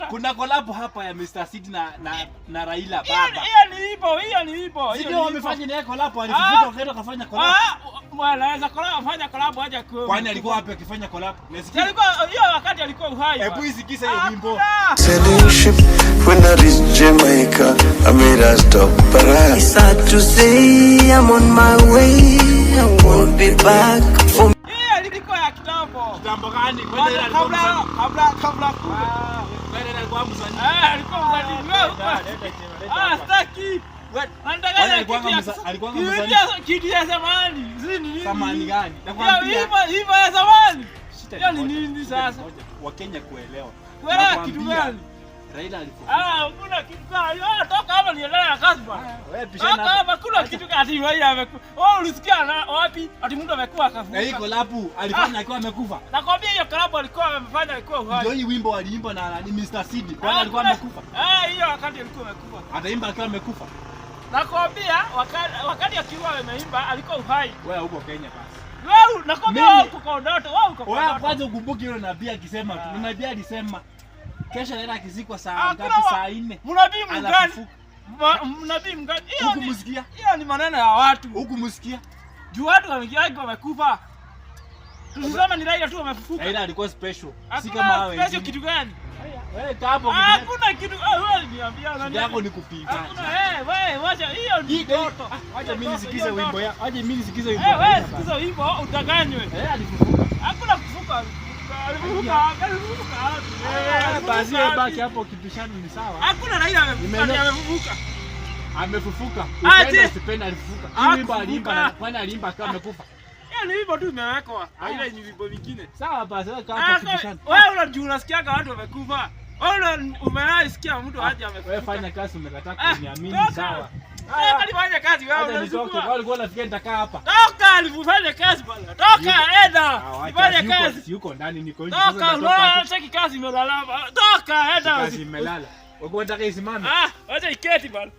Kuna collab hapa ya Mr. Seed na Raila baba. Hiyo ni ipo. Sio wamefanya naye collab, alifufuka akaenda kafanya collab. Anaweza kufanya collab aje kwa. Kwani alikuwa wapi akifanya collab? Nasikia alikuwa hiyo wakati alikuwa uhai. Hebu isikise hiyo wimbo. Sailing ship when I reach Jamaica, I made a stop. But it's sad to say I'm on my way. I won't be back for ilikuwa ya kitambo. Kitambo gani? Kabla Wewe alikuwa msanii. Alikuwa msanii. Staki. Alikuwa msanii. Kitu ya zamani. Nini? Zamani gani? Hivyo ya zamani. Hiyo ni nini sasa? Wakenya kuelewa. Kuelewa kitu gani? Raila alikuwa. Kuna kitu gani? Toka hapa nielewe na kazi bwana. Wewe pishana hapa kuna kitu ati wewe amekufa. Wewe ulisikia wapi? Ati mtu amekufa akafuka. Hii collab alifanya akiwa amekufa. Nakwambia hiyo collab alikuwa amefanya alikuwa uhai. Ndio hii wimbo aliimba na Mr. Seed. Kwani alikuwa amekufa? Hiyo wakati alikuwa amekufa. Ataimba akiwa amekufa. Nakwambia wakati akiwa ameimba alikuwa uhai. Wewe huko Kenya basi. Wewe nakwambia wewe uko kwa ndoto, wewe uko kwa ndoto. Wewe kwanza ukumbuke yule nabii akisema tu. Nabii alisema kesho naenda kizikwa saa ngapi? Saa 4. Mnabii mgani? Mnabii mgani? Huku msikia? Hiyo ni maneno ya watu. Huku msikia? Juu watu wamekufa. Tusisema ni Raila tu amefufuka. Raila alikuwa special. Si kama wewe. Special kitu gani? Wewe hapo hakuna kitu. Wewe niambia nani? Yako ni kupiga. Wewe wacha hiyo ni ndoto. Wacha mimi nisikize wimbo ya. Wacha mimi nisikize wimbo. Wewe sikiza wimbo utaganywe. Alifufuka. Hakuna kufufuka. Basi baki hapo kipishano ni sawa. Hakuna Raila amefufuka. Amefufuka. Upenda usipenda alifufuka. Hii wimbo aliimba kwani aliimba kama amekufa. Ni wimbo tu imewekwa. Haina wimbo vingine. Sawa basi wewe hapo kipishano. Wewe unajua unasikiaga watu wamekufa. Wewe umewaisikia mtu aje amekufa. Wewe fanya kazi umekataa kuniamini sawa. Alifanya kazi wewe unazunguka. Wewe ulikuwa unafikia nitakaa hapa. Toka alifanya kazi bwana. Toka enda. Fanya kazi. Yuko ndani niko nje. Toka unaona cheki kazi imelala. Toka enda. Kazi imelala. Wewe unataka isimame? Acha iketi bwana.